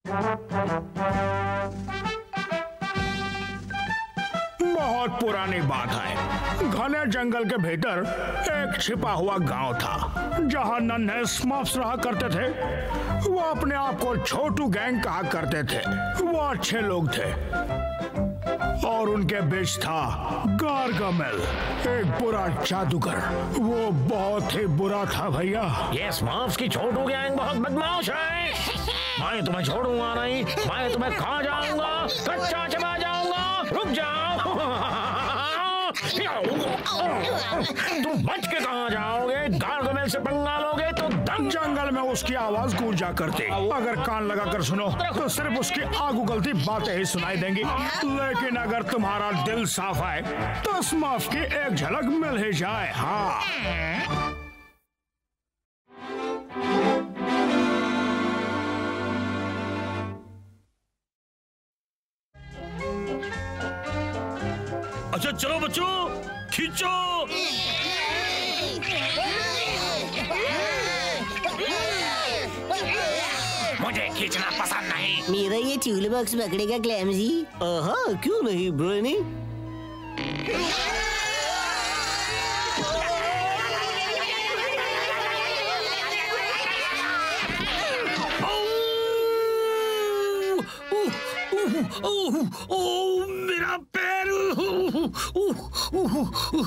बहुत पुरानी बात है। घने जंगल के भीतर एक छिपा हुआ गांव था जहां नन्हे स्मर्फ्स रहा करते थे। वो अपने आप को छोटू गैंग कहा करते थे। वो अच्छे लोग थे और उनके बीच था गार्गामेल, एक बुरा जादूगर। वो बहुत ही बुरा था भैया। ये स्मर्फ्स की छोटू गैंग बहुत बदमाश है। मैं तुम्हें छोड़ूंगा नहीं, मैं तुम्हें खा जाऊंगा, कच्चा चबा जाऊंगा। रुक जाओ। तुम बच के कहाँ जाओगे? गार्गामेल से पंगा लोगे तो दम। जंगल में उसकी आवाज गूंजा करती। अगर कान लगाकर सुनो तो सिर्फ उसकी आग उगलती बातें ही सुनाई देंगी। लेकिन अगर तुम्हारा दिल साफ है तो स्मर्फ की एक झलक मिल ही जाए। हाँ, अच्छा चलो बच्चों, खींचो। मुझे खींचना पसंद नहीं। मेरा ये टूल बॉक्स पकड़ेगा क्लैमजी? हाँ, क्यों नहीं ब्रेनी। मेरा पैर।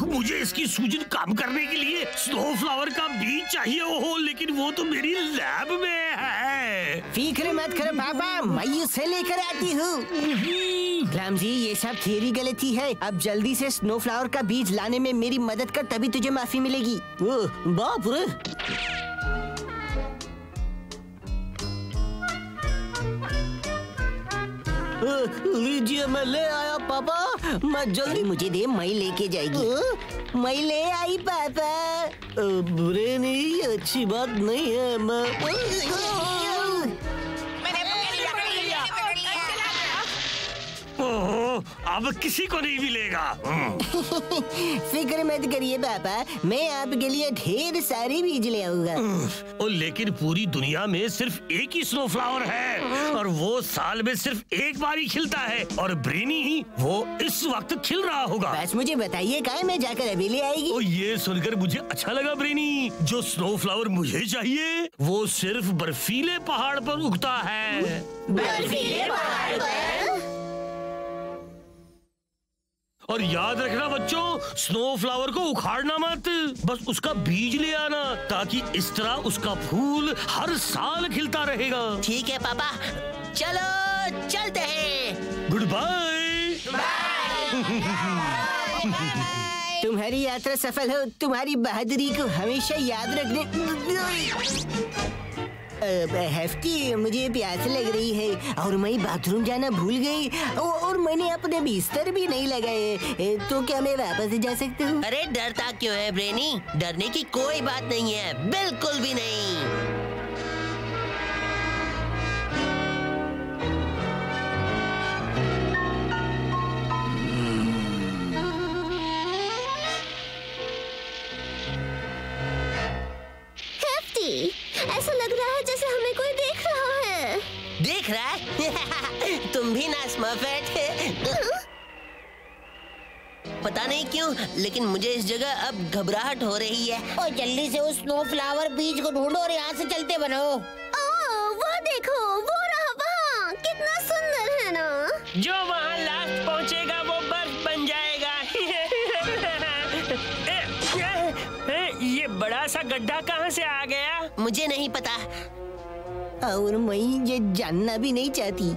मुझे इसकी सूजन कम करने के लिए स्नो फ्लावर का बीज चाहिए हो, लेकिन वो तो मेरी लैब में है। फिक्र मत करो पापा, मैं उसे लेकर आती हूँ। क्लैमजी, ये सब थियरी गलती है। अब जल्दी से स्नो फ्लावर का बीज लाने में मेरी मदद कर, तभी तुझे माफी मिलेगी। बाप रे। लीजिए, मैं ले आया पापा। मैं जल्दी, मुझे दे, मैं लेके जाएगी। मैं ले आई पापा। ब्रेनी, अच्छी बात नहीं है। मैं अब किसी को नहीं मिलेगा। फिक्र मत करिए पापा, मैं आपके लिए ढेर सारी बीज ले आऊंगा। लेकिन पूरी दुनिया में सिर्फ एक ही स्नो फ्लावर है और वो साल में सिर्फ एक बार ही खिलता है। और ब्रेनी, वो इस वक्त खिल रहा होगा। बस मुझे बताइए कहाँ, मैं जाकर अभी ले आएगी। और ये सुनकर मुझे अच्छा लगा ब्रेनी। जो स्नो फ्लावर मुझे चाहिए वो सिर्फ बर्फीले पहाड़ पर उगता है। बर्फीले पहाड़ पर? और याद रखना बच्चों, स्नो फ्लावर को उखाड़ना मत, बस उसका बीज ले आना, ताकि इस तरह उसका फूल हर साल खिलता रहेगा। ठीक है पापा, चलो चलते हैं। Goodbye. तुम्हारी यात्रा सफल हो। तुम्हारी बहादुरी को हमेशा याद रखने। हेफ्टी, मुझे प्यास लग रही है और मैं बाथरूम जाना भूल गई और मैंने अपने बिस्तर भी नहीं लगाए। तो क्या मैं वापस जा सकती हूँ? अरे डरता क्यों है ब्रेनी? डरने की कोई बात नहीं है, बिल्कुल भी नहीं। ऐसा लग रहा है जैसे हमें कोई देख रहा है। देख रहा है? तुम भी ना स्मर्फेट। पता नहीं क्यों, लेकिन मुझे इस जगह अब घबराहट हो रही है। और जल्दी से उस स्नो फ्लावर बीज को ढूंढो और यहाँ से चलते बनो। वो देखो, वो रहा वहाँ। कितना सुंदर है ना? जो वहाँ लास्ट पहुँचेगा वो बर्फ बन जाएगा। ये बड़ा सा गड्ढा कहाँ से आ गया? मुझे नहीं पता। और मैं ये जानना भी नहीं चाहती।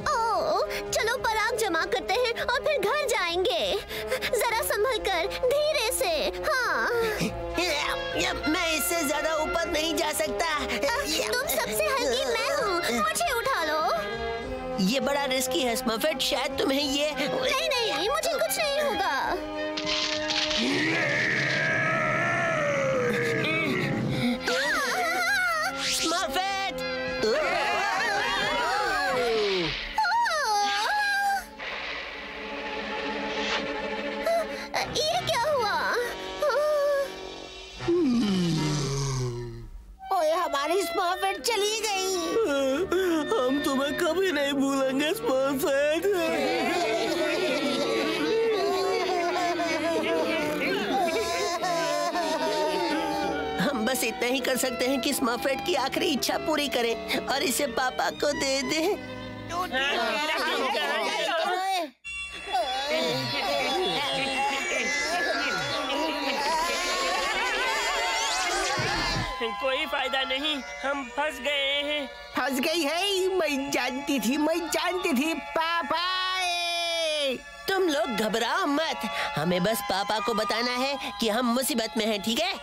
चलो पराग जमा करते हैं और फिर घर जाएंगे। जरा संभल कर, धीरे से। हाँ। मैं इससे ज्यादा ऊपर नहीं जा सकता। तुम सबसे हल्की मैं हूँ, मुझे उठा लो। ये बड़ा रिस्की है स्मर्फेट, शायद तुम्हें ये। नहीं, मुझे कुछ नहीं होगा। ये क्या हुआ? ओए, हमारी स्मर्फेट चली गई। हम तुम्हें कभी नहीं भूलेंगे स्मर्फेट। हम बस इतना ही कर सकते हैं कि स्मर्फेट की आखिरी इच्छा पूरी करें और इसे पापा को दे दें। कोई फायदा नहीं, हम फंस गए हैं। फंस गई है? मैं जानती थी पापा। तुम लोग घबराओ मत, हमें बस पापा को बताना है कि हम मुसीबत में हैं, ठीक है?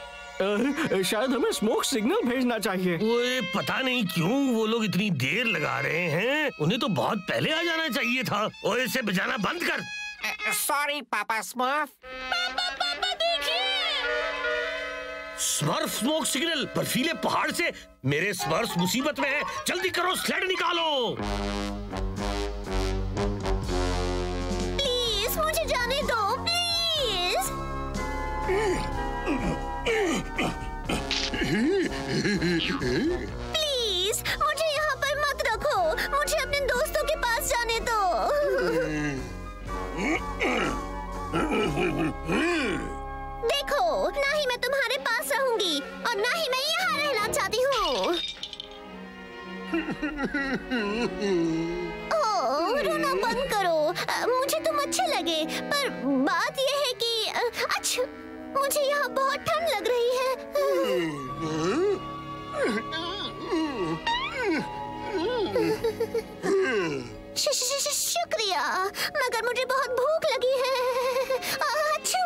शायद हमें स्मोक सिग्नल भेजना चाहिए। ओए पता नहीं क्यों वो लोग इतनी देर लगा रहे हैं, उन्हें तो बहुत पहले आ जाना चाहिए था। ओए इसे बजाना बंद कर। सॉरी पापा स्मर्फ। पापा देखिए। स्मर्फ स्मोक सिग्नल बर्फीले पहाड़ से। मेरे स्मर्फ मुसीबत में है, जल्दी करो स्लेड निकालो। प्लीज मुझे जाने दो, प्लीज। प्लीज मुझे यहाँ पर मत रखो, मुझे अपने दोस्तों के पास जाने दो। देखो, ना ही मैं तुम्हारे पास रहूंगी और ना ही मैं यहाँ रहना चाहती हूँ। ओह, रोना बंद करो। मुझे तुम अच्छे लगे, पर बात यह है कि अच्छा, मुझे यहाँ बहुत ठंड लग रही है। शुक्रिया, मगर मुझे बहुत भूख लगी है। अच्छा।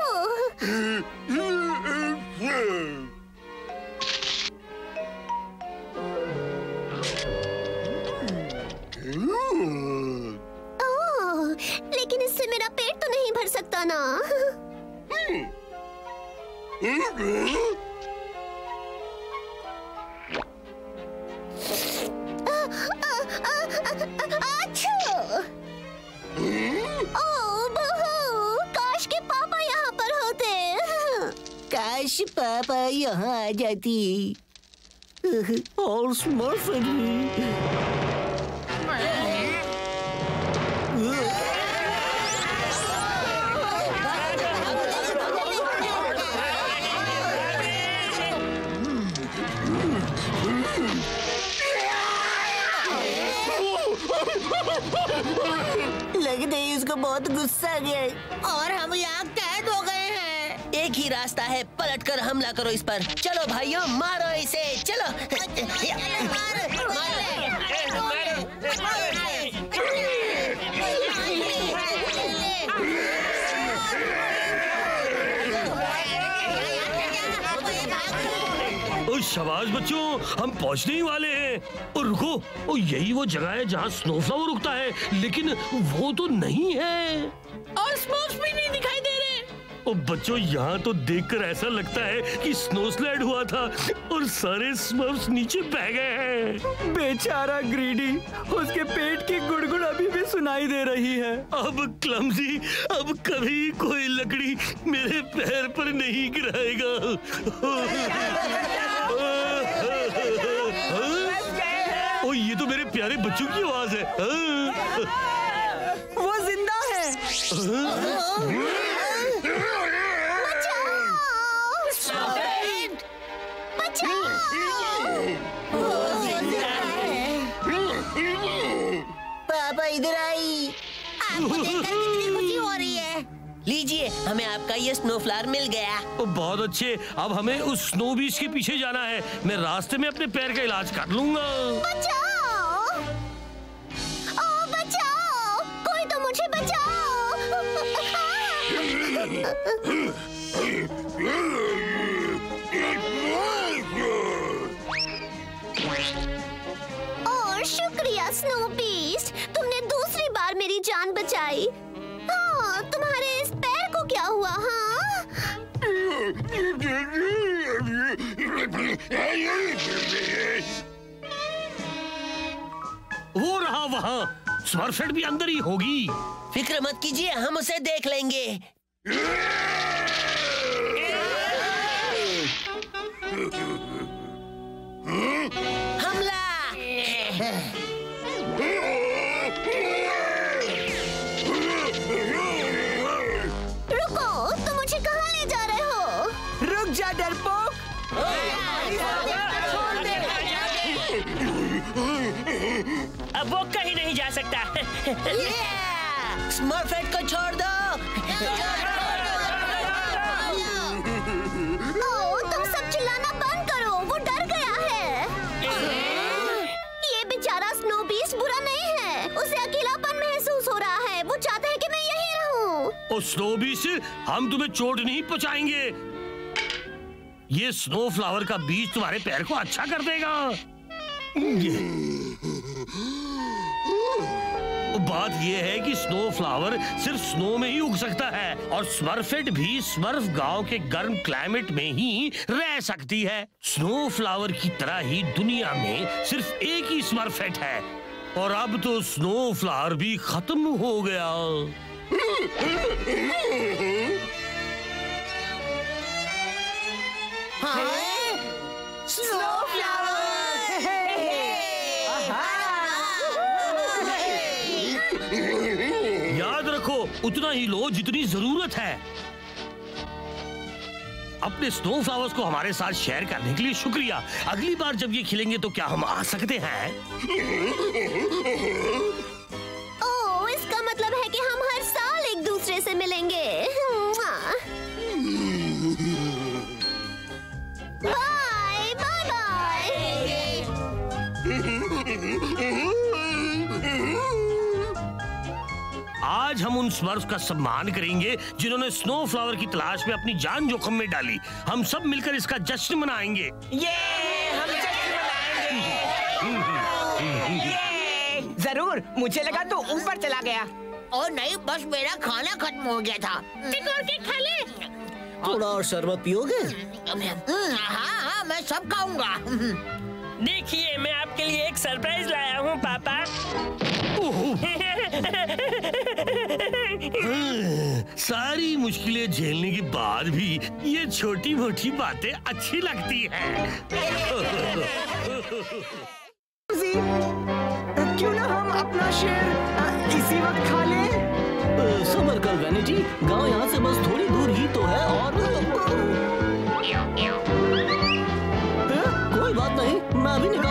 ओह, लेकिन इससे मेरा पेट तो नहीं भर सकता ना। ओह बहू, काश के पापा यहाँ पर होते। काश पापा यहाँ आ जाती और स्मर्फेट भी। लगता है इसको बहुत गुस्सा आ गया है और हम यहाँ कैद हो गए हैं। एक ही रास्ता है, पलटकर हमला करो इस पर। चलो भाइयों, मारो इसे, चलो। शाबाश बच्चों, हम पहुंचने ही वाले हैं। और रुको, और यही वो जगह है जहाँ स्नोफ्लावर रुकता है, लेकिन वो तो नहीं है और स्मोक्स भी नहीं दिखाई दे रहे। और बच्चों, यहाँ तो देखकर ऐसा लगता है कि स्नो स्लाइड हुआ था और सारे स्मर्फ्स नीचे बह गए हैं। बेचारा ग्रीडी, उसके पेट की गुड़गुड़ अभी भी सुनाई दे रही है। अब क्लमजी, अब कभी कोई लकड़ी मेरे पैर पर नहीं गिराएगा। ओ, ये तो मेरे प्यारे बच्चों की आवाज है। वो जिंदा है। पापा इधर आई। आपको देखकर कितनी खुशी हो रही है। लीजिए, हमें आपका ये स्नोफ्लावर मिल गया। ओ, बहुत अच्छे। अब हमें उस स्नो बीच के पीछे जाना है। मैं रास्ते में अपने पैर का इलाज कर लूंगा। बचाओ! ओ बचाओ! कोई तो मुझे बचाओ! और शुक्रिया स्नो बीस्ट, तुमने दूसरी बार मेरी जान बचाई। हाँ, तुम्हारे इस पैर को क्या हुआ? हाँ, वो रहा वहाँ। स्मर्फेट भी अंदर ही होगी। फिक्र मत कीजिए, हम उसे देख लेंगे। हमला! अब वो कहीं नहीं जा सकता। स्मर्फेट को छोड़ दो। तुम सब चिल्लाना बंद करो, वो डर गया है। ये बेचारा स्नो बीस्ट बुरा नहीं है, उसे अकेलापन महसूस हो रहा है। वो चाहता है कि मैं यहीं रहूं। और स्नो बीस्ट, हम तुम्हें चोट नहीं पहुंचाएंगे। ये स्नो फ्लावर का बीज तुम्हारे पैर को अच्छा कर देगा। बात यह है कि स्नो फ्लावर सिर्फ स्नो में ही उग सकता है और स्मर्फेट भी स्मर्फ गांव के गर्म क्लाइमेट में ही रह सकती है। स्नो फ्लावर की तरह ही दुनिया में सिर्फ एक ही स्मर्फेट है और अब तो स्नो फ्लावर भी खत्म हो गया। Snow flower. याद रखो, उतना ही लो जितनी जरूरत है। अपने स्नो फ्लावर्स को हमारे साथ शेयर करने के लिए शुक्रिया। अगली बार जब ये खिलेंगे तो क्या हम आ सकते हैं? ओह, इसका मतलब है कि हम हर साल एक दूसरे से मिलेंगे। Bye bye bye. आज हम उन स्मर्फ्स का सम्मान करेंगे जिन्होंने स्नो फ्लावर की तलाश में अपनी जान जोखिम में डाली। हम सब मिलकर इसका जश्न मनाएंगे। हम जश्न मनाएंगे। जरूर, मुझे लगा तो ऊपर चला गया। और नहीं, बस मेरा खाना खत्म हो गया था। खा ले। थोड़ा और शरबत पियोगे? हाँ, मैं सब खाऊंगा। देखिए, मैं आपके लिए एक सरप्राइज लाया हूँ पापा। सारी मुश्किलें झेलने के बाद भी ये छोटी मोटी बातें अच्छी लगती हैं। क्यों ना हम अपना शेर इसी वक्त खा लें? सबर कर वैनिटी, गांव यहाँ से बस थोड़ी दूर ही तो है और कोई बात नहीं, मैं अभी निकल